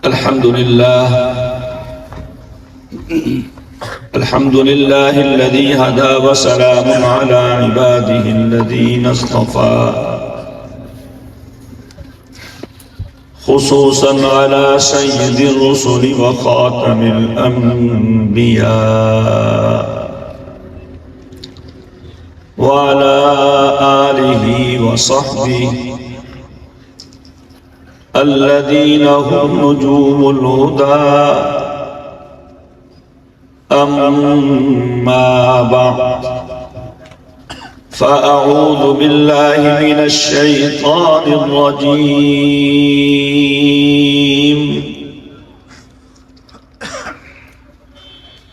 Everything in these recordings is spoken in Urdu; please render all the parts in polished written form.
الحمد لله الذي هدى وسلام على عباده الذين اصطفى خصوصا على سيد الرسل وخاتم الأنبياء وعلى آله وصحبه الذين هم نجوم الهدى. أما بعد فأعوذ بالله من الشيطان الرجيم.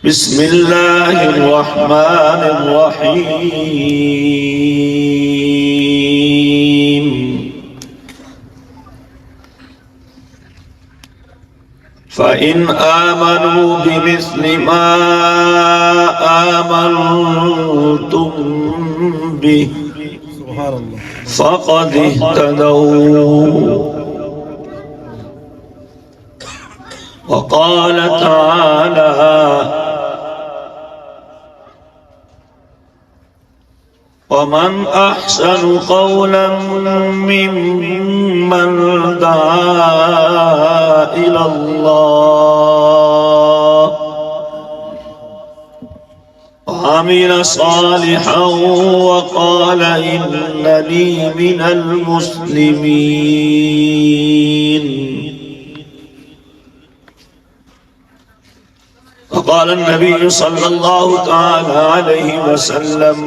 بسم الله الرحمن الرحيم. فإن آمنوا بمثل ما آمنتم به فقد اهتدوا. وقال تعالى: ومن أحسن قولا ممن دعا إلى الله وعمل صالحا وقال إنني من المسلمين. وقال النبي صلى الله تعالى عليه وسلم: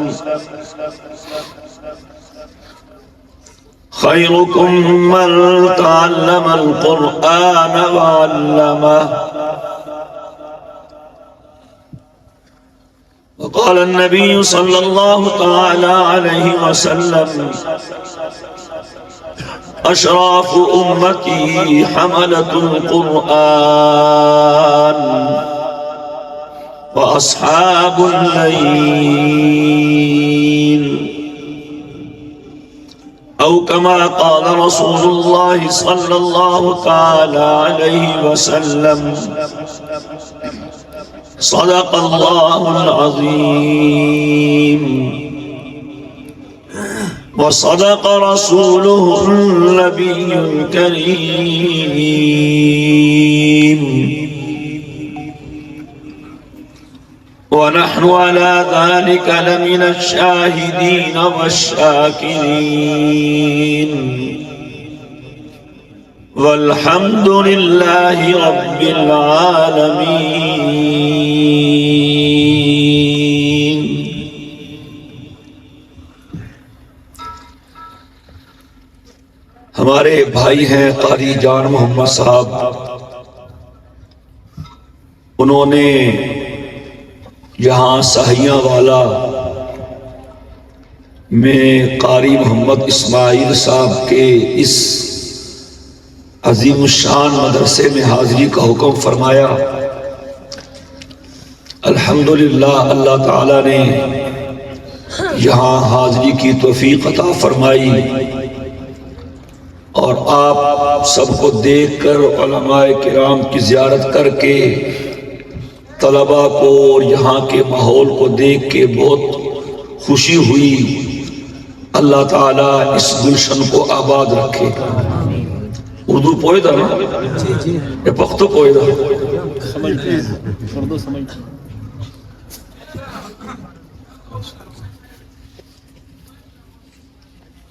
خيركم من تعلم القرآن وعلمه. وقال النبي صلى الله تعالى عليه وسلم: أشراف أمتي حملة القرآن وأصحاب الليل، أو كما قال رسول الله صلى الله تعالى عليه وسلم: صدق الله العظيم وصدق رسوله النبي الكريم. ونحن على ذلك لمن الشاهدين والشاكرين، والحمد لله رب العالمين. ہمارے بھائی ہیں قاری جان محمد صاحب، انہوں نے یہاں سہیاں والا میں قاری محمد اسماعیل صاحب کے اس عظیم الشان مدرسے میں حاضری کا حکم فرمایا. الحمدللہ اللہ تعالی نے یہاں حاضری کی توفیق عطا فرمائی، اور آپ سب کو دیکھ کر علماء کرام کی زیارت کر کے طلباء کو اور یہاں کے ماحول کو دیکھ کے بہت خوشی ہوئی. اللہ تعالیٰ اس گلشن کو آباد رکھے. اردو پوئے دا نا یہ پختو پوئے دا.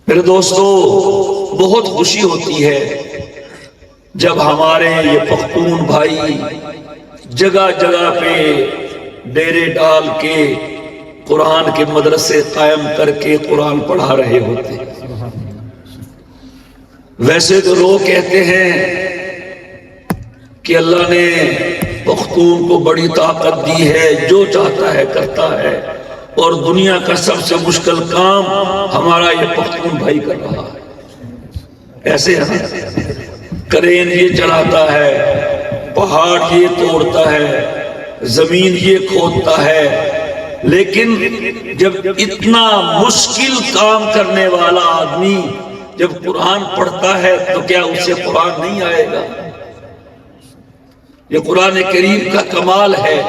میرے دوستو، بہت خوشی ہوتی ہے جب ہمارے یہ پختون بھائی جگہ جگہ پہ ڈیرے ڈال کے قرآن کے مدرسے قائم کر کے قرآن پڑھا رہے ہوتے. ویسے تو لوگ کہتے ہیں کہ اللہ نے پختون کو بڑی طاقت دی ہے، جو چاہتا ہے کرتا ہے، اور دنیا کا سب سے مشکل کام ہمارا یہ پختون بھائی کر رہا ہے. ایسے ہے، کرین یہ چلاتا ہے، پہاڑ یہ توڑتا ہے، زمین یہ کھودتا ہے، لیکن جب اتنا مشکل کام کرنے والا آدمی جب قرآن پڑھتا ہے تو کیا اسے قرآن نہیں آئے گا؟ یہ قرآن کریم کا کمال ہے.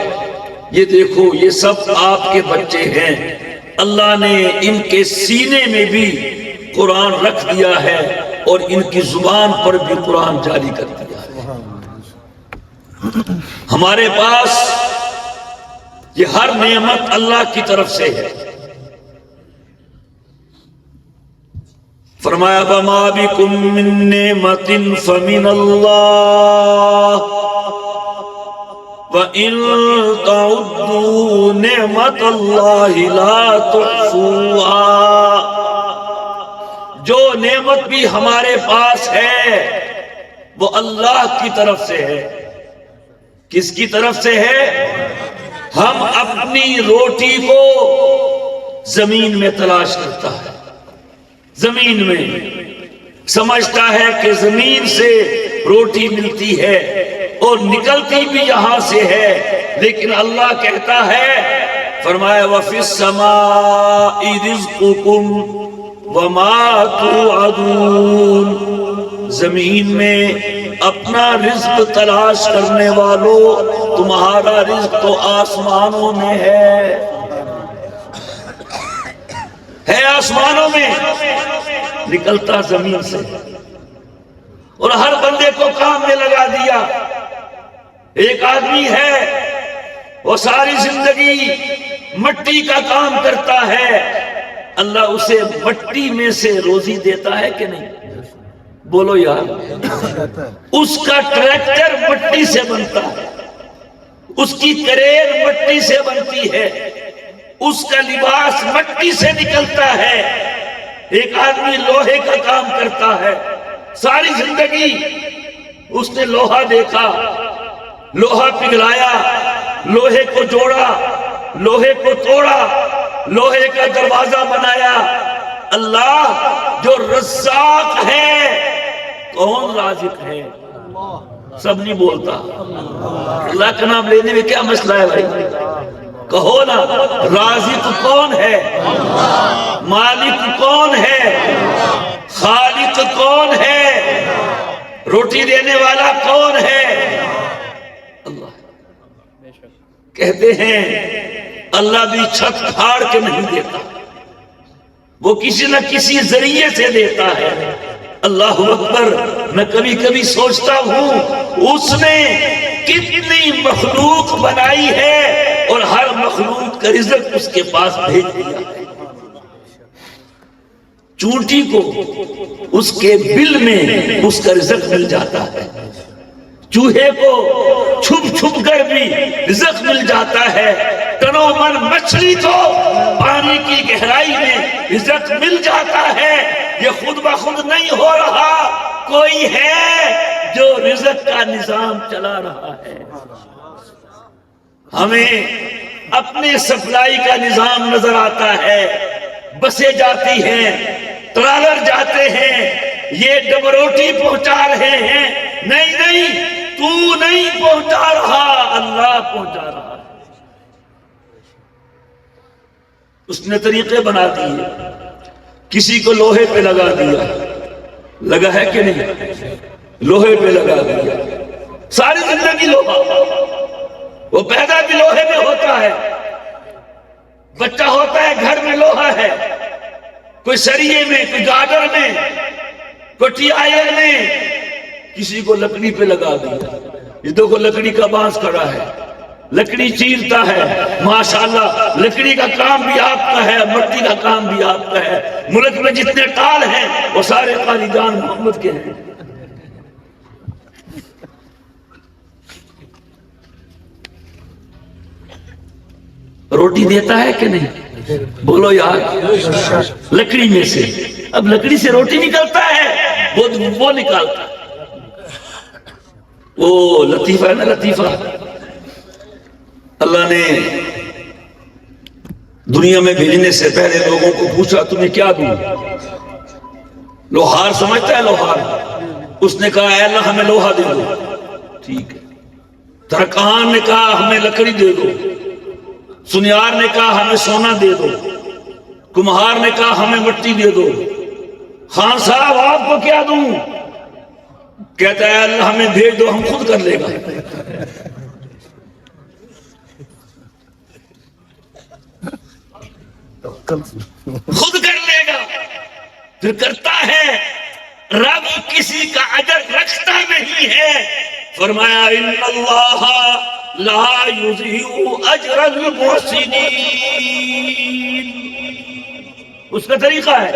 یہ دیکھو یہ سب آپ کے بچے ہیں، اللہ نے ان کے سینے میں بھی قرآن رکھ دیا ہے اور ان کی زبان پر بھی قرآن جاری کر دیا ہے. ہمارے پاس یہ ہر نعمت اللہ کی طرف سے ہے. فرمایا وَمَا بِكُم مِّن نِّعْمَةٍ فَمِنَ اللَّهِ وَإِن تَعُدُّوا نِعْمَةَ اللَّهِ لَا تُحْصُوهَا. جو نعمت بھی ہمارے پاس ہے وہ اللہ کی طرف سے ہے. کس کی طرف سے ہے؟ ہم اپنی روٹی کو زمین میں تلاش کرتا ہے، زمین میں سمجھتا ہے کہ زمین سے روٹی ملتی ہے اور نکلتی بھی یہاں سے ہے، لیکن اللہ کہتا ہے، فرمایا وَفِي السَّمَاءِ رِزْقُكُمْ وَمَا تُوعَدُونَ. زمین میں اپنا رزق تلاش کرنے والوں، تمہارا رزق تو آسمانوں میں ہے آسمانوں میں، نکلتا زمین سے. اور ہر بندے کو کام میں لگا دیا. ایک آدمی ہے وہ ساری زندگی مٹی کا کام کرتا ہے، اللہ اسے مٹی میں سے روزی دیتا ہے کہ نہیں؟ بولو یار. اس کا ٹریکٹر مٹی سے بنتا ہے، اس کی کرین مٹی سے بنتی ہے، اس کا لباس مٹی سے نکلتا ہے. ایک آدمی لوہے کا کام کرتا ہے، ساری زندگی اس نے لوہا دیکھا، لوہا پگھلایا، لوہے کو جوڑا، لوہے کو توڑا، لوہے کا دروازہ بنایا. اللہ جو رزاق ہے، کون رازق ہے؟ سب نہیں بولتا. اللہ کا نام لینے میں کیا مسئلہ ہے بھائی؟ کہو نا، رازق کون ہے؟ مالک کون ہے؟ خالق کون ہے؟ روٹی دینے والا کون ہے؟ اللہ. کہتے ہیں اللہ بھی چھت پھاڑ کے نہیں دیتا، وہ کسی نہ کسی ذریعے سے دیتا ہے. اللہ اکبر. میں کبھی کبھی سوچتا ہوں اس نے کتنی مخلوق بنائی ہے اور ہر مخلوق کا رزق اس کے پاس بھیج دیا ہے. چونٹی کو اس کے بل میں اس کا رزق مل جاتا ہے، چوہے کو چھپ چھپ کر بھی رزق مل جاتا ہے، تنو من مچھلی کو پانی کی گہرائی میں رزق مل جاتا ہے. یہ خود بخود نہیں ہو رہا، کوئی ہے جو رزق کا نظام چلا رہا ہے. ہمیں اپنے سپلائی کا نظام نظر آتا ہے، بسیں جاتی ہیں، ٹرالر جاتے ہیں، یہ ڈبروٹی پہنچا رہے ہیں. نہیں نہیں، تو نہیں پہنچا رہا، اللہ پہنچا رہا ہے. اس نے طریقے بنا دیے. کسی کو لوہے پہ لگا دیا، لگا ہے کہ نہیں؟ لوہے پہ لگا دیا، ساری زندگی لوہا. وہ پیدا بھی لوہے میں ہوتا ہے، بچہ ہوتا ہے گھر میں لوہا ہے، کوئی سریے میں، کوئی گاڈر میں، کوئی ٹی آئر میں. کسی کو لکڑی پہ لگا دیا. یہ دیکھو لکڑی کا بانس کھڑا ہے، لکڑی چیرتا ہے. ماشاءاللہ لکڑی کا کام بھی آپ کا ہے، مٹی کا کام بھی آپ کا ہے. ملک میں جتنے ٹال ہیں وہ سارے قاری جان محمد کے ہیں. روٹی دیتا ہے کہ نہیں؟ بولو یار. لکڑی میں سے، اب لکڑی سے روٹی نکلتا ہے، وہ نکالتا ہے. وہ لطیفہ ہے نا، لطیفہ. اللہ نے دنیا میں بھیجنے سے پہلے لوگوں کو پوچھا تمہیں کیا دوں؟ لوہار سمجھتا ہے لوہار. اس نے کہا اے اللہ ہمیں لوہا دے دو. ٹھیک ہے. ترکان نے کہا ہمیں لکڑی دے دو. سنیار نے کہا ہمیں سونا دے دو. کمہار نے کہا ہمیں مٹی دے دو. خان صاحب آپ کو کیا دوں؟ کہتا ہے اللہ ہمیں بھیج دو، ہم خود کر لے گا۔ خود کر لے گا، پھر کرتا ہے۔ رب کسی کا اجر رکھتا نہیں ہے۔ فرمایا ان اللہ لا یضیع اجر المحسنین۔ اس کا طریقہ ہے،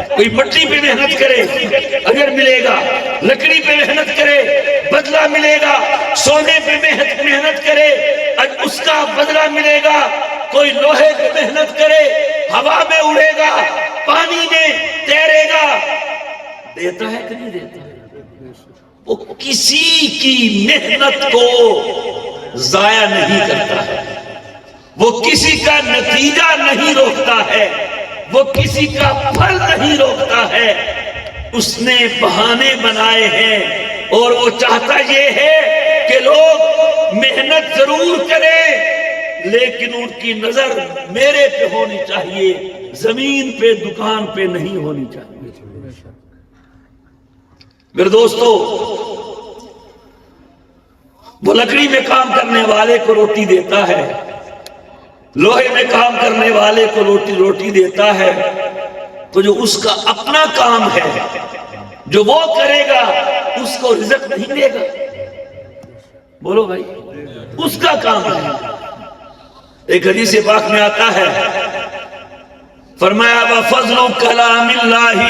کوئی مٹی پہ محنت کرے اجر ملے گا، لکڑی پہ محنت کرے بدلہ ملے گا، سونے پہ محنت کرے اس کا بدلہ ملے گا، کوئی لوہے پہ محنت کرے ہوا میں اڑے گا، پانی میں تیرے گا۔ دیتا ہے کہ نہیں دیتا؟ وہ کسی کی محنت کو ضائع نہیں کرتا ہے، وہ کسی کا نتیجہ نہیں روکتا ہے، وہ کسی کا پھل نہیں روکتا ہے۔ اس نے بہانے بنائے ہیں اور وہ چاہتا یہ ہے کہ لوگ محنت ضرور کریں لیکن ان کی نظر میرے پہ ہونی چاہیے، زمین پہ دکان پہ نہیں ہونی چاہیے۔ میرے دوستو، وہ لکڑی میں کام کرنے والے کو روٹی دیتا ہے، لوہے میں کام کرنے والے کو روٹی دیتا ہے، تو جو اس کا اپنا کام ہے جو وہ کرے گا اس کو رزق نہیں دے گا۔ بولو بھائی، اس کا کام ہے۔ ایک حدیث پاک میں آتا ہے، فرمایا وَفَضْلُ كَلَامِ اللَّهِ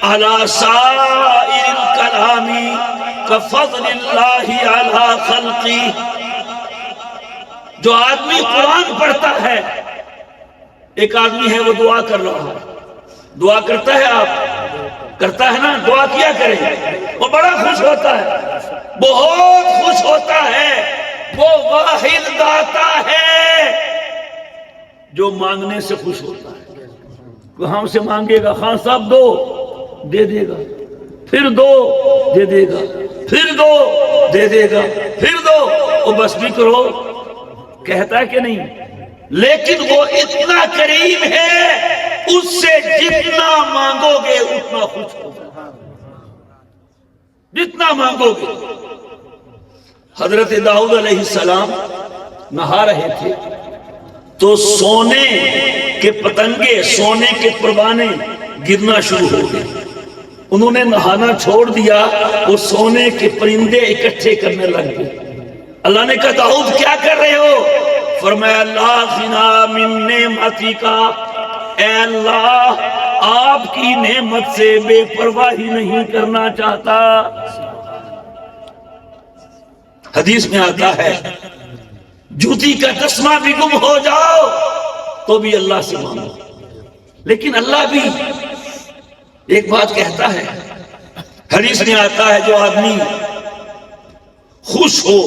عَلَى سَائِرِ الْكَلَامِ كَفَضْلِ اللَّهِ عَلَى خَلْقِهِ۔ جو آدمی قرآن پڑھتا ہے، ایک آدمی ہے وہ دعا کر رہا ہے، دعا کرتا ہے، آپ کرتا ہے نا، دعا کیا کرے، وہ بڑا خوش ہوتا ہے، بہت خوش ہوتا ہے۔ وہ واحد داتا ہے جو مانگنے سے خوش ہوتا ہے۔ ہم سے مانگے گا، خان صاحب دو، دے دے گا، پھر دو، دے دے گا، پھر دو، دے دے گا، پھر دو، وہ بس بھی کرو، کہتا ہے کہ نہیں؟ لیکن وہ اتنا کریم ہے، اس سے جتنا مانگو گے اتنا خوش ہوگا، جتنا مانگو گے۔ حضرت داؤد علیہ السلام نہا رہے تھے تو سونے کے پتنگے، سونے کے پروانے گرنا شروع ہو گئے۔ انہوں نے نہانا چھوڑ دیا، وہ سونے کے پرندے اکٹھے کرنے لگ گئے۔ اللہ نے کہا داؤد کیا کر رہے ہو؟ فرمایا اللہ غنا من نعمتی کا، اے اللہ آپ کی نعمت سے بے پرواہی نہیں کرنا چاہتا۔ حدیث میں آتا ہے جوتی کا تسمہ بھی گم ہو جاؤ تو بھی اللہ سے مانگو، لیکن اللہ بھی ایک بات کہتا ہے، حدیث میں آتا ہے جو آدمی خوش ہو،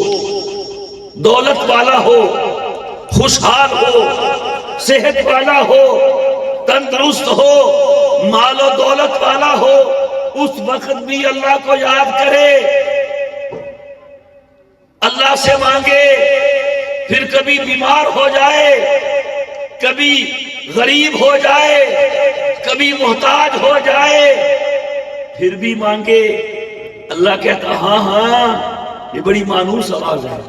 دولت والا ہو، خوشحال ہو، صحت والا ہو، تندرست ہو، مال و دولت والا ہو، اس وقت بھی اللہ کو یاد کرے، اللہ سے مانگے۔ پھر کبھی بیمار ہو جائے، کبھی غریب ہو جائے، کبھی محتاج ہو جائے، پھر بھی مانگے۔ اللہ کہتا ہاں ہاں یہ بڑی مانوس آواز ہے،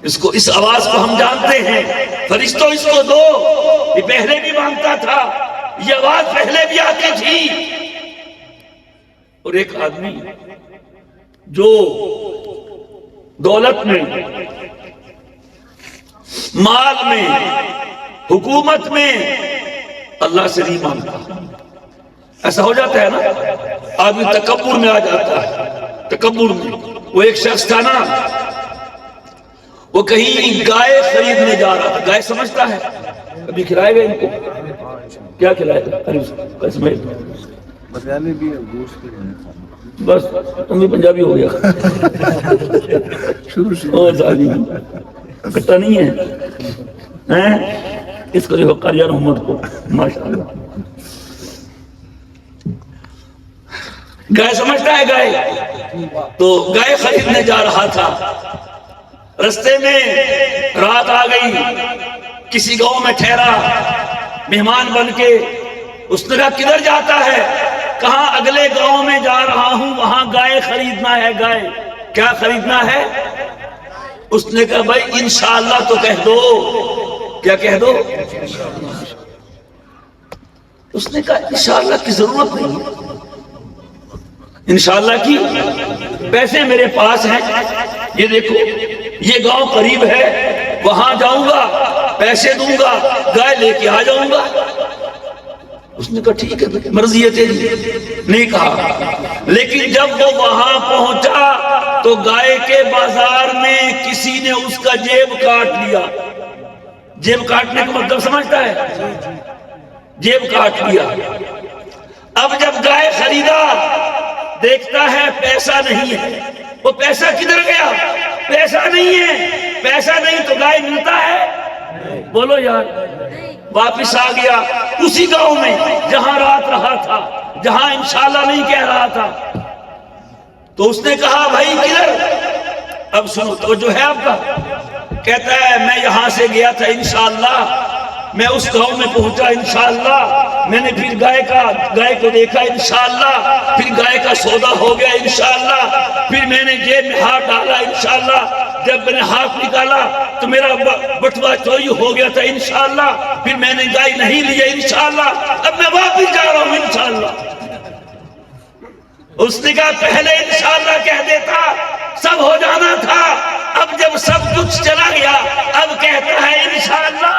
اس آواز کو ہم جانتے ہیں، فرشتوں اس کو دو، یہ پہلے بھی مانگتا تھا، یہ آواز پہلے بھی آتی تھی۔ اور ایک آدمی جو دولت میں، مال میں، حکومت میں اللہ سے نہیں مانگتا، ایسا ہو جاتا ہے نا، آدمی تکبر میں آ جاتا ہے، تکبر میں۔ وہ ایک شخص تھا نا، وہ کہیں گائے خریدنے جا رہا تھا، گائے سمجھتا ہے، کبھی کھلائے گا ان کو؟ کیا کھلائے گا؟ بس تم بھی پنجابی ہو گیا، کٹا نہیں ہے اس کو دیکھو، قاریہ محمد کو، ماشاءاللہ گائے سمجھتا ہے، گائے تو گائے خریدنے جا رہا تھا، رستے میں رات آ گئی، کسی گاؤں میں ٹھہرا مہمان بن کے۔ اس نے کہا کدھر جاتا ہے؟ کہاں اگلے گاؤں میں جا رہا ہوں، وہاں گائے خریدنا ہے، گائے کیا خریدنا ہے؟ اس نے کہا بھائی انشاءاللہ تو کہہ دو، کیا کہہ دو؟ اس نے کہا انشاءاللہ کی ضرورت نہیں ہے، انشاءاللہ کی پیسے میرے پاس ہیں، یہ دیکھو یہ گاؤں قریب ہے، وہاں جاؤں گا، پیسے دوں گا، گائے لے کے آ جاؤں گا۔ اس نے کہا ٹھیک ہے مرضی ہے تیری، نہیں کہا۔ لیکن جب وہ وہاں پہنچا تو گائے کے بازار میں کسی نے اس کا جیب کاٹ لیا۔ جیب کاٹنے کا مطلب سمجھتا ہے؟ جیب کاٹ لیا۔ اب جب گائے خریدا دیکھتا ہے پیسہ نہیں ہے، وہ پیسہ کدھر گیا؟ پیسہ نہیں ہے، پیسہ نہیں تو گائے ملتا ہے؟ بولو یار۔ واپس آ گیا اسی گاؤں میں جہاں رات رہا تھا، جہاں انشاءاللہ نہیں کہہ رہا تھا۔ تو اس نے کہا بھائی کدھر؟ اب سنو تو جو ہے آپ کا، کہتا ہے میں یہاں سے گیا تھا انشاءاللہ، میں اس گاؤں میں پہنچا انشاءاللہ، میں نے پھر گائے کو دیکھا انشاءاللہ، پھر گائے کا سودا ہو گیا انشاءاللہ، پھر میں نے جیب میں ہاتھ ڈالا انشاءاللہ، جب میں نے ہاتھ نکالا تو میرا بٹوا چوری ہو گیا تھا انشاءاللہ، پھر میں نے گائے نہیں لیا انشاءاللہ، اب میں واپس جا رہا ہوں انشاءاللہ۔ اس نے کہا پہلے انشاءاللہ کہہ دیتا سب ہو جانا تھا، اب جب سب کچھ چلا گیا اب کہتا ہے انشاءاللہ۔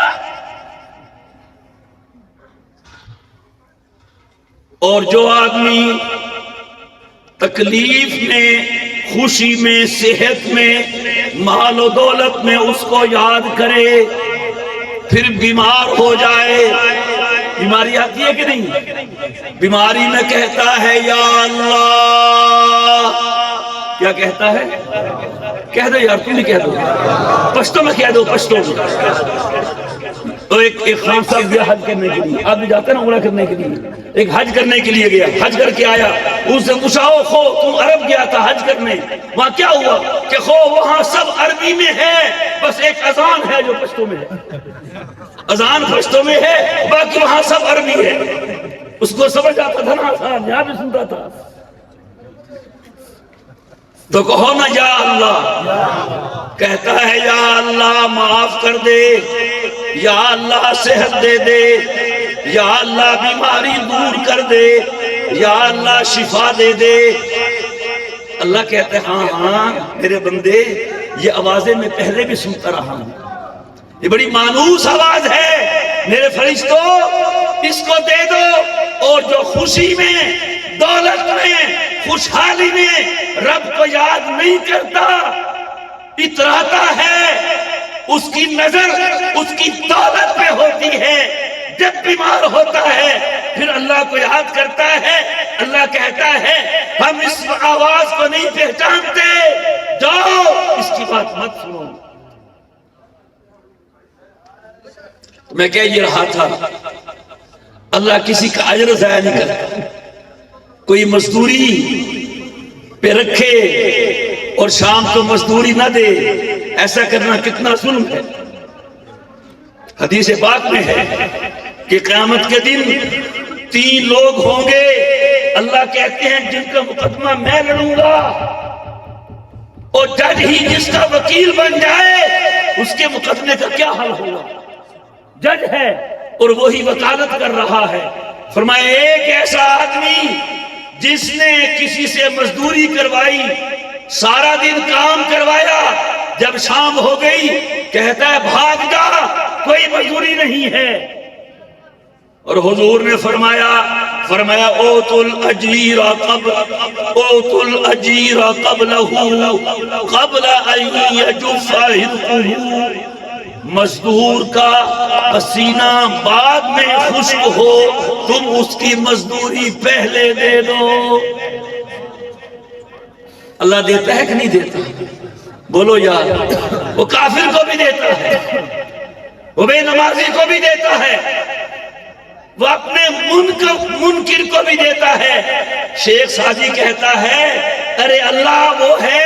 اور جو آدمی تکلیف میں، خوشی میں، صحت میں، مال و دولت میں اس کو یاد کرے، پھر بیمار ہو جائے، بیماری آتی ہے کہ نہیں؟ بیماری میں کہتا ہے یا اللہ، کیا کہتا ہے؟ کہہ دو یار، تم بھی کہہ دو، پشتو میں کہہ دو، پشتو میں۔ تو ایک خان صاحب گیا حج کرنے کے لیے، آپ بھی جاتے ہیں نا عمرہ کرنے کے لیے، ایک حج کرنے کے لیے گیا، حج کر کے آیا، اس سے پوچھا خو تم عرب گیا تھا حج کرنے، وہاں کیا ہوا؟ کہ خو وہاں سب عربی میں ہے، بس ایک اذان ہے جو پشتو میں ہے، اذان پشتو میں ہے، باقی وہاں سب عربی ہے۔ اس کو سمجھ آتا تھا نا آسان، یہاں بھی سنتا تھا۔ تو کہو نا یا اللہ، کہتا ہے یا اللہ معاف کر دے، یا اللہ صحت دے دے، یا اللہ بیماری دور کر دے، یا اللہ شفا دے دے۔ اللہ کہتے ہیں ہاں ہاں میرے بندے، یہ آوازیں میں پہلے بھی سنتا رہا ہوں، یہ بڑی مانوس آواز ہے، میرے فرشتوں اس کو دے دو۔ اور جو خوشی میں، دولت میں، خوشحالی میں رب کو یاد نہیں کرتا، اتراتا ہے، اس کی نظر اس کی دولت پہ ہوتی ہے، جب بیمار ہوتا ہے پھر اللہ کو یاد کرتا ہے، اللہ کہتا ہے ہم اس آواز کو نہیں پہچانتے، جاؤ اس کی بات مت سنو۔ میں کہہ یہ رہا تھا اللہ کسی کا اجر ضائع نہیں کرتا، کوئی مزدوری پہ رکھے اور شام کو مزدوری نہ دے، ایسا کرنا کتنا ظلم ہے۔ حدیث پاک میں ہے کہ قیامت کے دن 3 لوگ ہوں گے، اللہ کہتے ہیں جن کا مقدمہ میں لڑوں گا، اور جج ہی جس کا وکیل بن جائے اس کے مقدمے کا کیا حل ہوگا؟ جج ہے اور وہی وکالت کر رہا ہے۔ فرمایا ایک ایسا آدمی جس نے کسی سے مزدوری کروائی، سارا دن کام کروایا، جب شام ہو گئی کہتا ہے بھاگ جا، کوئی مزدوری نہیں ہے۔ اور حضور نے فرمایا اوت الاجیر قبلہ قبل ان یجف عرقہ، مزدور کا پسینہ بعد میں خشک ہو، تم اس کی مزدوری پہلے دے دو۔ اللہ دیتا ہے کہ نہیں دیتا؟ بولو یار، وہ کافر کو بھی دیتا ہے، وہ بے نمازی کو بھی دیتا ہے، وہ اپنے منکر کو بھی دیتا ہے۔ شیخ سعدی کہتا ہے ارے اللہ وہ ہے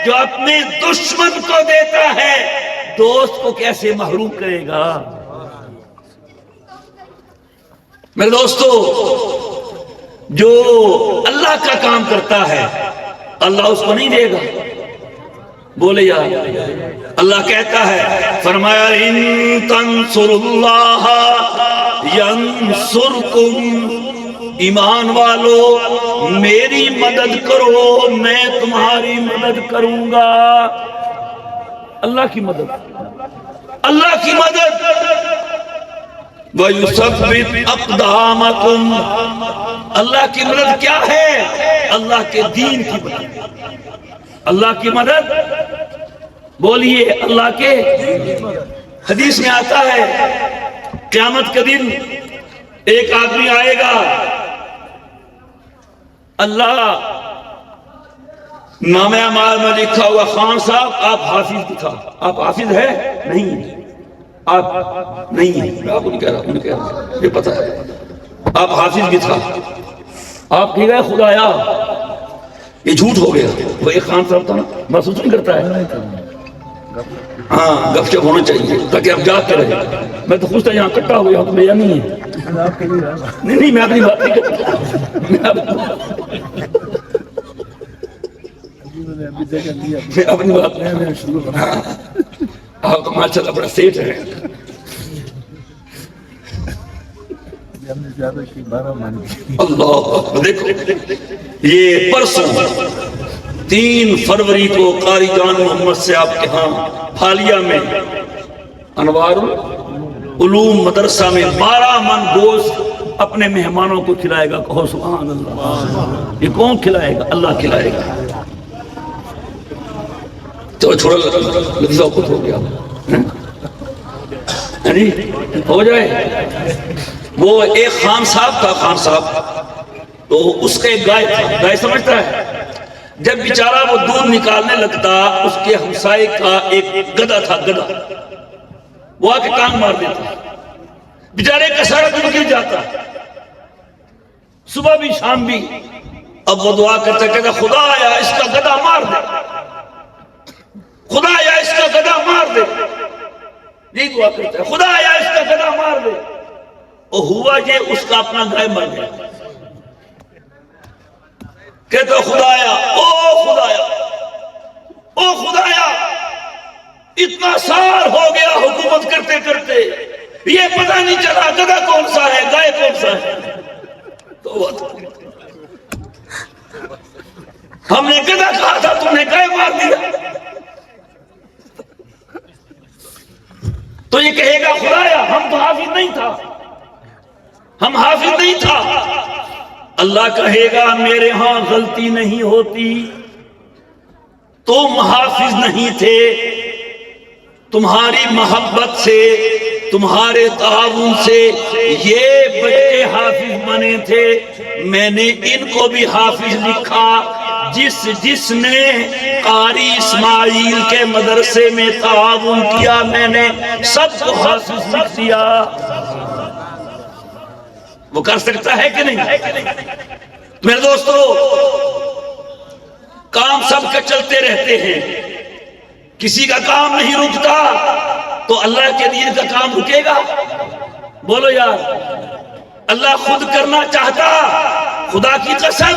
جو اپنے دشمن کو دیتا ہے، دوست کو کیسے محروم کرے گا؟ میرے دوستو، جو اللہ کا کام کرتا ہے اللہ اس کو نہیں دے گا؟ بولے یار، اللہ کہتا ہے، فرمایا ان تنصروا اللہ ینصرکم، ایمان والو میری مدد کرو میں تمہاری مدد کروں گا۔ اللہ کی مدد، اللہ کی مدد، وَيُثَبِّتْ أَقْدَامَكُمْ، اللہ کی مدد کیا ہے؟ اللہ کے دین کی مدد، اللہ کی مدد، بولیے اللہ کے۔ حدیث میں آتا ہے قیامت کے دن ایک آدمی آئے گا، اللہ نامہ اعمال میں لکھا ہوا، خان صاحب آپ حافظ کی تھا، آپ حافظ ہے؟ نہیں، آپ نہیں ہیں، میں آپ کو نہیں کہہ رہا، انہیں کہہ رہا، یہ پتہ ہے آپ حافظ بھی تھا، آپ کہے گئے خدایا یہ جھوٹ ہو گیا۔ وہ ایک خان صاحب تھا نا، محسوس نہیں کرتا ہے؟ ہاں، گپ شپ ہونا چاہیے تاکہ آپ جاگ کے رہے۔ میں تو خوش تھا یہاں کٹا ہو گیا تو میرا نہیں ہے، نہیں میں اپنی بات نہیں کرتا، میں اپنی بات آپ تو ماشاءاللہ بڑا سیٹ ہے۔ اللہ، دیکھو یہ پرسوں 3 فروری کو قاری جان محمد سے آپ کے ہاں حالیہ میں انوار العلوم مدرسہ میں 12 من گوشت اپنے مہمانوں کو کھلائے گا۔ کہو سبحان اللہ۔ یہ کون کھلائے گا؟ اللہ کھلائے گا۔ تو چھوڑا لفظہ خود ہو گیا، ہو جائے۔ وہ ایک خان صاحب تھا، خان صاحب تو اس کا ایک گائے تھا، گائے سمجھتا ہے؟ جب بیچارہ وہ دودھ نکالنے لگتا اس کے ہمسائے کا ایک گدھا تھا، گدھا وہ آ کے کان مار دیتا، بیچارے کا سارا دودھ گر جاتا، صبح بھی شام بھی۔ اب وہ دعا کرتا کہتا خدایا اس کا گدھا مار دے، خدایا اس کا گدھا مار دے، یہی دعا کرتا ہے، خدایا اس کا گدھا مار دے۔ اور ہوا یہ اس کا اپنا گائے مر گیا۔ کہتا خدایا، او خدایا، او خدایا، اتنا سال ہو گیا حکومت کرتے کرتے، یہ پتہ نہیں چلا گدھا کون سا ہے گائے کون سا ہے۔ تو ہم نے گدھا کہا تھا، تم نے گائے مار دیا۔ تو یہ کہے گا خدایا ہم تو حافظ نہیں تھا، ہم حافظ نہیں تھا۔ اللہ کہے گا میرے ہاں غلطی نہیں ہوتی، تم حافظ نہیں تھے، تمہاری محبت سے، تمہارے تعاون سے یہ بچے حافظ بنے تھے۔ میں نے ان کو بھی حافظ لکھا، جس نے قاری اسماعیل کے مدرسے میں تعاون کیا میں نے سب کو حافظ لکھ دیا۔ وہ کر سکتا ہے کہ نہیں؟ میرے دوستو کام سب کا چلتے رہتے ہیں، کسی کا کام نہیں رکتا، تو اللہ کے دین کا کام رکے گا؟ بولو یار، اللہ خود کرنا چاہتا، خدا کی قسم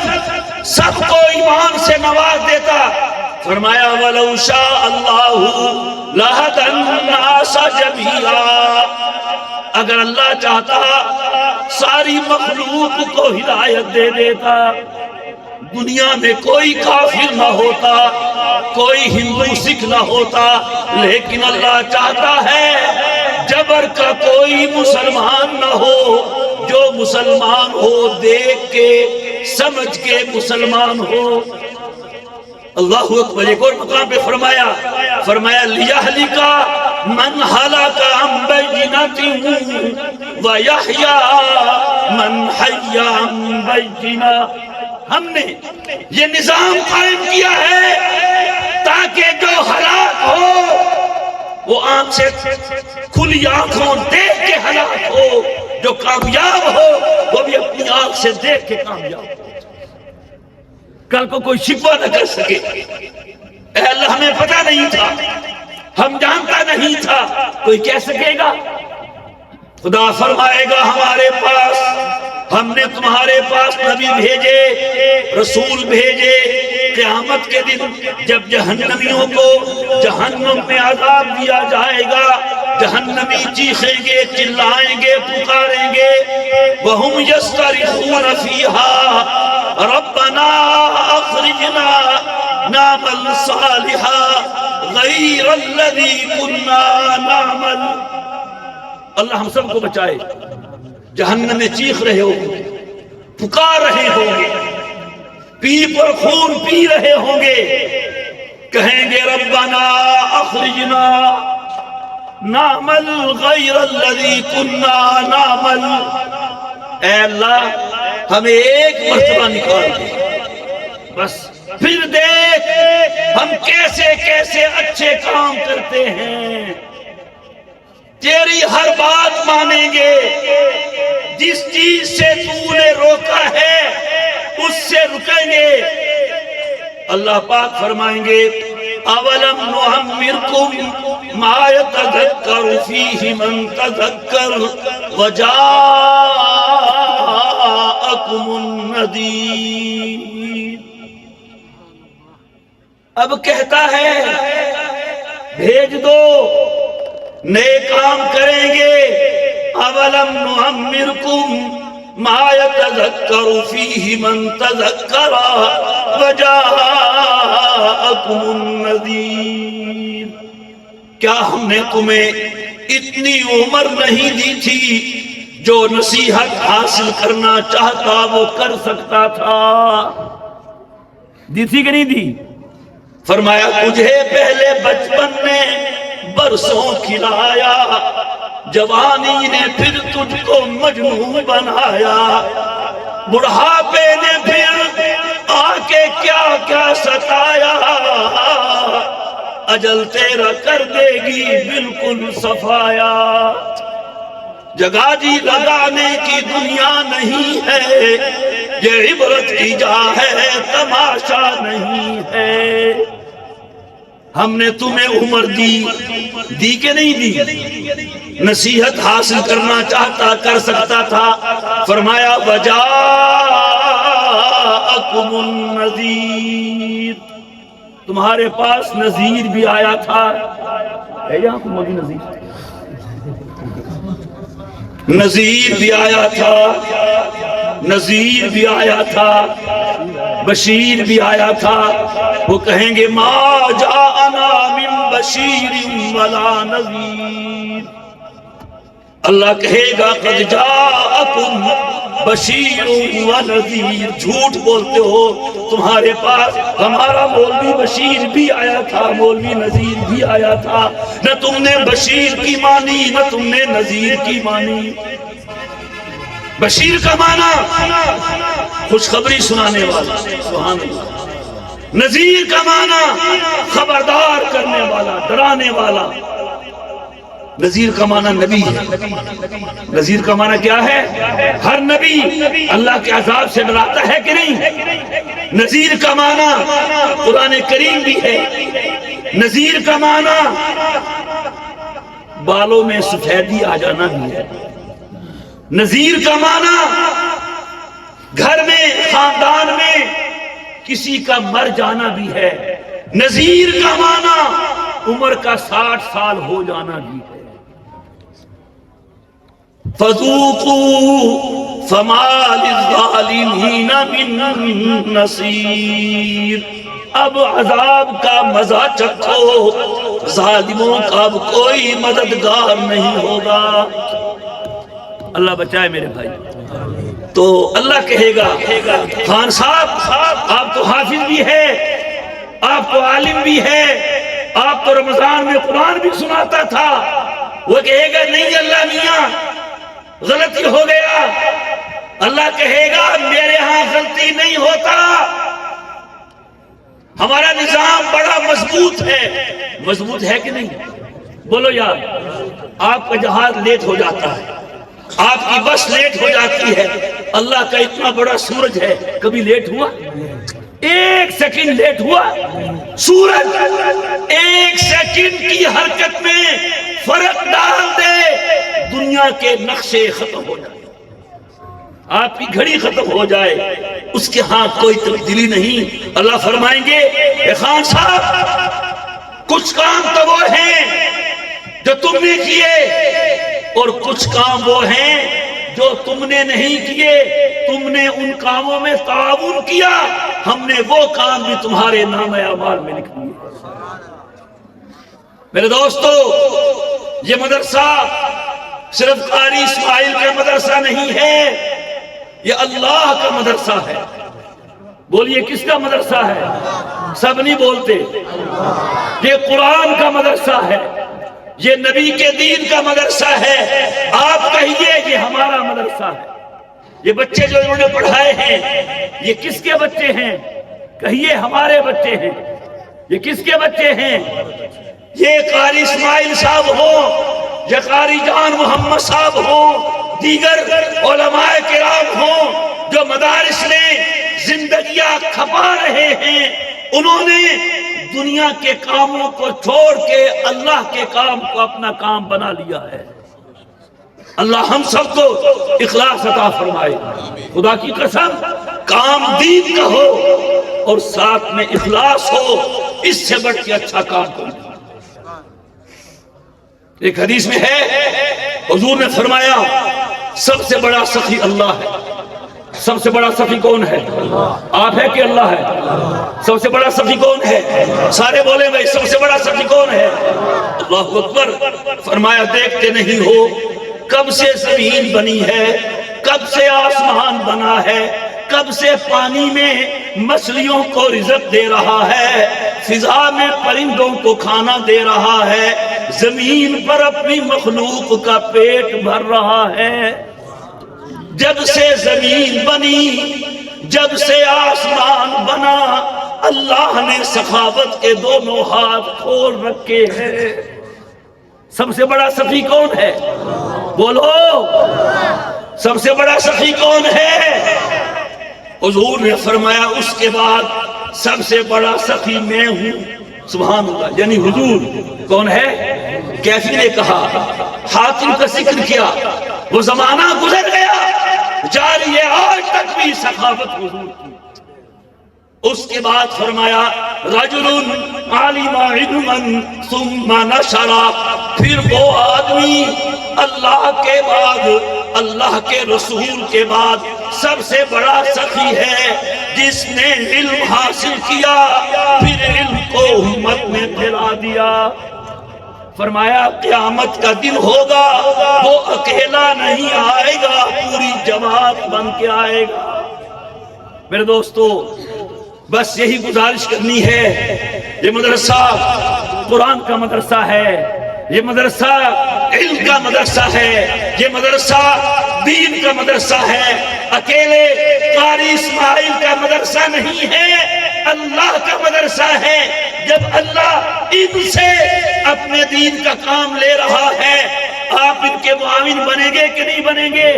سب کو ایمان سے نواز دیتا۔ فرمایا وَلَوْ شَاءَ اللَّهُ لَهَدَى النَّاسَ جَمِيعًا، اگر اللہ چاہتا ساری مخلوق کو ہدایت دے دیتا، دنیا میں کوئی کافر نہ ہوتا، کوئی ہندو سکھ نہ ہوتا، لیکن اللہ چاہتا ہے جبر کا کوئی مسلمان نہ ہو، جو مسلمان ہو دیکھ کے سمجھ کے مسلمان ہو۔ اللہ اکبر۔ ایک اور مقام پہ فرمایا لِيَهْلِكَ مَنْ هَلَكَ عَنْ بَيِّنَةٍ وَيَحْيَىٰ مَنْ حَيَّىٰ عَنْ بَيِّنَةٍ۔ ہم نے یہ نظام قائم کیا ہے تاکہ جو ہلاک ہو وہ آنکھ سے کھلی آنکھوں دیکھ کے ہلاک ہو، جو کامیاب ہو وہ بھی اپنی آنکھ سے دیکھ کے کامیاب ہو، کل کو کوئی شکوہ نہ کر سکے۔ اے اللہ ہمیں پتہ نہیں تھا، ہم جانتا نہیں تھا، کوئی کہہ سکے گا؟ خدا فرمائے گا ہمارے پاس ہم نے تمہارے پاس نبی بھیجے، رسول بھیجے، قیامت کے دن جب جہنمیوں کو جہنم میں عذاب دیا جائے گا، جہنمی چیخیں گے، چلائیں گے، پکاریں گے، وَهُمْ يَصْطَرِخُونَ فِيهَا رَبَّنَا أَخْرِجْنَا نَعْمَلْ صَالِحًا غَيْرَ الَّذِي كُنَّا نَعْمَلُ۔ اللہ ہم سب کو بچائے۔ جہنم میں چیخ رہے ہوں گے، پکار رہے ہوں گے، پیپ اور خون پی رہے ہوں گے، کہیں گے ربنا اخرجنا نعمل غیر الذی کننا نعمل، اے اللہ ہمیں ایک مرتبہ نکال دے، بس پھر دیکھ ہم کیسے کیسے اچھے کام کرتے ہیں، تیری ہر بات مانیں گے، جس چیز سے تو نے روکا ہے اس سے رکیں گے۔ اللہ پاک فرمائیں گے اولم نعمرکم ما یتذکر فیہ من تذکر وجاءکم النذیر۔ اب کہتا ہے بھیج دو، نئے کام کریں گے۔ اولم نعمرکم ما یتذکر فیہ من تذکر وجاءکم النذیر، کیا ہم نے تمہیں اتنی عمر نہیں دی تھی جو نصیحت حاصل کرنا چاہتا وہ کر سکتا تھا؟ دی تھی کہ نہیں دی؟ فرمایا تجھے پہلے بچپن نے برسوں کھلایا، جوانی نے پھر تجھ کو مجنون بنایا، بڑھاپے نے پھر آ کے کیا کیا ستایا، اجل تیرا کر دے گی بالکل صفایا۔ جگہ جی لگانے کی دنیا نہیں ہے، یہ عبرت کی جا ہے، تماشا نہیں ہے۔ ہم نے تمہیں عمر دی کہ نہیں دی؟ نصیحت حاصل کرنا چاہتا کر سکتا تھا، فرمایا وجاءکم النذیر، تمہارے پاس نذیر بھی آیا تھا۔ ہے یہاں کو موجود نذیر؟ نذیر بھی آیا تھا، نذیر بھی آیا تھا، بشیر بھی آیا تھا۔ وہ کہیں گے ما جاءنا من بشیر ولا نذیر، اللہ کہے گا قد جاءکم بشیر و نذیر، جھوٹ بولتے ہو، تمہارے پاس ہمارا مولوی بشیر بھی آیا تھا، مولوی نذیر بھی آیا تھا، نہ تم نے بشیر کی مانی نہ تم نے نذیر کی مانی۔ بشیر کا معنی خوشخبری سنانے والا، سبحان اللہ۔ نذیر کا معنی خبردار کرنے والا، ڈرانے والا۔ نذیر کا معنی نبی ہے۔ نذیر کا معنی کیا ہے؟ ہر نبی اللہ کے عذاب سے ڈراتا ہے کہ نہیں؟ نذیر کا معنی قرآن کریم بھی ہے۔ نذیر کا معنی بالوں میں سفیدی آ جانا بھی ہے۔ نذیر کا معنی گھر میں خاندان میں کسی کا مر جانا بھی ہے۔ نذیر کا معنی عمر کا 60 سال ہو جانا بھی ہے۔ فَذُوقُوا فَمَا لِلظَّالِمِينَ مِن نَصِيرٍ، اب عذاب کا مزہ چکھو، ظالموں کا اب کوئی مددگار نہیں ہوگا۔ اللہ بچائے میرے بھائی۔ تو اللہ کہے گا خان صاحب آپ تو حافظ بھی ہے، آپ تو عالم بھی ہے، آپ تو رمضان میں قرآن بھی سناتا تھا۔ وہ کہے گا نہیں اللہ میاں غلطی ہو گیا۔ اللہ کہے گا میرے ہاں غلطی نہیں ہوتا، ہمارا نظام بڑا مضبوط ہے۔ مضبوط ہے کہ نہیں؟ بولو یار، آپ کا جہاز لیٹ ہو جاتا ہے، آپ کی بس لیٹ ہو جاتی ہے، اللہ کا اتنا بڑا سورج ہے، کبھی لیٹ ہوا؟ ایک سیکنڈ لیٹ ہوا؟ سورج ایک سیکنڈ کی حرکت میں فرق ڈال دے، دنیا کے نقشے ختم ہو جائے۔ آپ کی گھڑی ختم ہو جائے اس کے ہاں کوئی تبدیلی نہیں۔ اللہ فرمائیں گے اے خان صاحب کچھ کام تو وہ ہیں جو تم نے کیے اور کچھ کام وہ ہیں جو تم نے نہیں کیے، تم نے ان کاموں میں تعاون کیا، ہم نے وہ کام بھی تمہارے نام اعمال میں لکھ دیے۔ میرے دوستو، یہ مدرسہ صرف قاری اسماعیل کا مدرسہ نہیں ہے، یہ اللہ کا مدرسہ ہے۔ بولیے کس کا مدرسہ ہے؟ سب نہیں بولتے۔ یہ قرآن کا مدرسہ ہے، یہ نبی کے دین کا مدرسہ ہے۔ آپ کہیے یہ ہمارا مدرسہ ہے۔ یہ بچے جو انہوں نے پڑھائے ہیں یہ کس کے بچے ہیں؟ کہیے ہمارے بچے ہیں۔ یہ کس کے بچے ہیں؟ یہ قاری اسماعیل صاحب ہوں یا قاری جان محمد صاحب ہوں، دیگر علماء کرام ہوں جو مدارس میں زندگیاں کھپا رہے ہیں، انہوں نے دنیا کے کاموں کو چھوڑ کے اللہ کے کام کو اپنا کام بنا لیا ہے۔ اللہ ہم سب کو اخلاص عطا فرمائے۔ خدا کی قسم کام دین کا ہو اور ساتھ میں اخلاص ہو، اس سے بڑھ کے اچھا کام کرو۔ ایک حدیث میں ہے حضور نے فرمایا سب سے بڑا سخی اللہ ہے۔ سب سے بڑا سخی کون ہے؟ آپ ہے کہ اللہ ہے؟ سب سے بڑا سخی کون ہے؟ سارے بولے بھائی سب سے بڑا سخی کون ہے؟ اللہ اکبر۔ فرمایا دیکھتے نہیں ہو کب سے زمین بنی ہے، کب سے آسمان بنا ہے، کب سے پانی میں مچھلیوں کو رزق دے رہا ہے، فضا میں پرندوں کو کھانا دے رہا ہے، زمین پر اپنی مخلوق کا پیٹ بھر رہا ہے۔ جب سے زمین بنی، جب سے آسمان بنا، اللہ نے سخاوت کے دونوں ہاتھ کھول رکھے ہیں۔ سب سے بڑا سخی کون ہے؟ بولو سب سے بڑا سخی کون ہے؟ حضور نے فرمایا اس کے بعد سب سے بڑا سخی میں ہوں۔ سبحان اللہ، یعنی حضور کون ہے؟ کیفی نے کہا، حاتم کا ذکر کیا، وہ زمانہ گزر گیا جاری ہے آج تک بھی سخاوت حضور کی۔ اس کے بعد فرمایا رجل عالم علما ثم نشر، پھر وہ آدمی اللہ کے بعد، اللہ کے رسول کے بعد سب سے بڑا سخی ہے جس نے علم حاصل کیا پھر علم کو امت میں پھیلا دیا۔ فرمایا قیامت کا دن ہوگا وہ اکیلا نہیں آئے گا، پوری جماعت بن کے آئے گا۔ میرے دوستو بس یہی گزارش کرنی ہے، یہ مدرسہ قرآن کا مدرسہ ہے، یہ مدرسہ علم کا مدرسہ ہے، یہ مدرسہ دین کا مدرسہ ہے، اکیلے قاری اسماعیل کا مدرسہ نہیں ہے، اللہ کا مدرسہ ہے۔ جب اللہ ان سے اپنے دین کا کام لے رہا ہے، آپ ان کے معاون بنیں گے کہ نہیں بنیں گے؟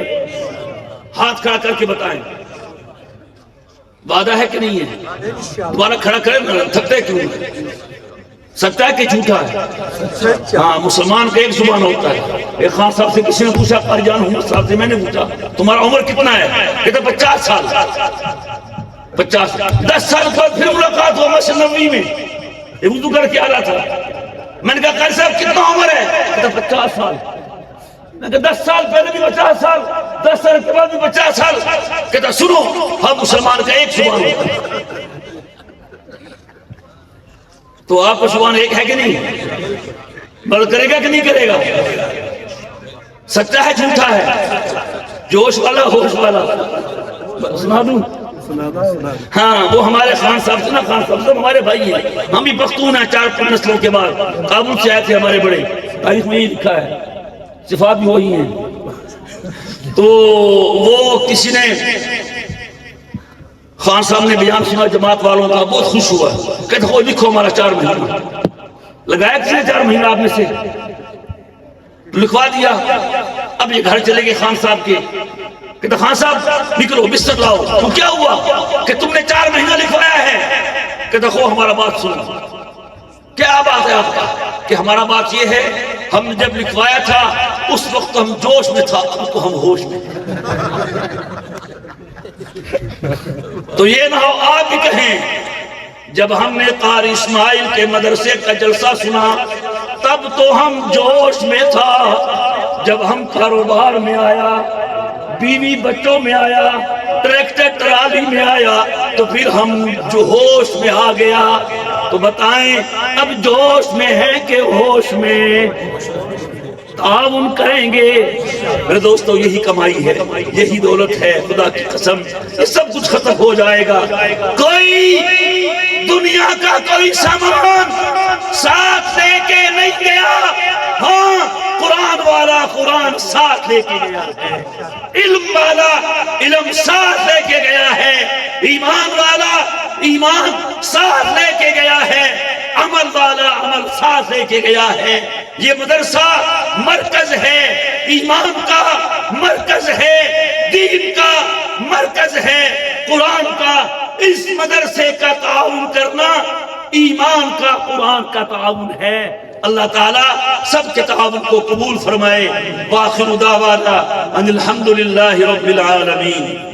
ہاتھ کھڑا کر کے بتائیں، وعدہ ہے کہ نہیں ہے؟ دوبارہ کھڑا کریں، تھکتے کیوں؟ سچا ہے کہ جھوٹا ہے؟ ہاں، مسلمان کا ایک زبان ہوتا ہے۔ ایک خان صاحب سے کسی نے پوچھا، قاری جان محمد صاحب سے میں نے پوچھا تمہارا عمر کتنا ہے؟ کہتا 50 سال۔ 50 10 سال بعد پھر ملاقات ہوا مسجد نبوی میں، یہ اردو کر کے آ رہا تھا۔ میں نے کہا قاری صاحب کتنا عمر ہے؟ کہتا 50 سال۔ میں کہا 10 سال پہلے بھی 50 سال، 10 سال کے بعد بھی 50 سال۔ کہتا سنو، ہم مسلمان کا ایک زبان ہوتا ہے۔ تو آپ کا زبان ایک ہے کہ نہیں؟ بل کرے گا کہ نہیں کرے گا؟ سچا ہے جھوٹا ہے؟ جوش والا ہوش والا؟ سنا دوں؟ ہاں، وہ ہمارے خان صاحب سے نا، خان صاحب سے ہمارے بھائی ہیں، ہم بھی پختون ہیں 4-5 نسلوں کے بعد، کابل سے آئے تھے ہمارے بڑے، تاریخ میں یہ لکھا ہے، صفات بھی وہی ہیں۔ تو وہ کسی نے خان صاحب نے بیان سنا جماعت والوں کا، بہت خوش ہوا، کہتے ہو لکھو ہمارا 4 مہینہ۔ لگایا کسی نے 4 مہینہ آپ میں سے؟ لکھوا دیا۔ اب یہ گھر چلے گئے خان صاحب کے، کہتے خان صاحب نکلو بستر لاؤ۔ تو کیا ہوا کہ تم نے 4 مہینہ لکھوایا ہے؟ کہتے خو ہمارا بات سنو۔ کیا بات ہے آپ کا؟ کہ ہمارا بات یہ ہے ہم نے جب لکھوایا تھا اس وقت ہم جوش میں تھا، اب تو ہم ہوش میں۔ تو یہ نہ ہو آپ بھی کہیں جب ہم نے قاری اسماعیل کے مدرسے کا جلسہ سنا تب تو ہم جوش میں تھا، جب ہم کاروبار میں آیا، بیوی بچوں میں آیا، ٹریکٹر ٹرالی میں آیا تو پھر ہم جو ہوش میں آ گیا۔ تو بتائیں اب جوش میں ہے کہ ہوش میں؟ تعاون کریں گے میرے دوستو، یہی کمائی ہے، یہی دولت ہے، خدا کی قسم یہ سب کچھ ختم ہو جائے گا۔ کوئی دنیا کا کوئی سامان ساتھ لے کے نہیں گیا، ہاں قرآن والا قرآن ساتھ لے کے گیا ہے، علم والا علم ساتھ لے کے گیا ہے، ایمان والا ایمان ساتھ لے کے گیا ہے، عمل والا عمل ساتھ لے کے گیا ہے۔ یہ مدرسہ مرکز ہے، ایمان کا مرکز ہے، دین کا مرکز ہے، قرآن کا۔ اس مدرسے کا تعاون کرنا ایمان کا قرآن کا تعاون ہے۔ اللہ تعالیٰ سب کے تعاون کو قبول فرمائے۔ وآخر دعوانا ان الحمدللہ رب العالمین۔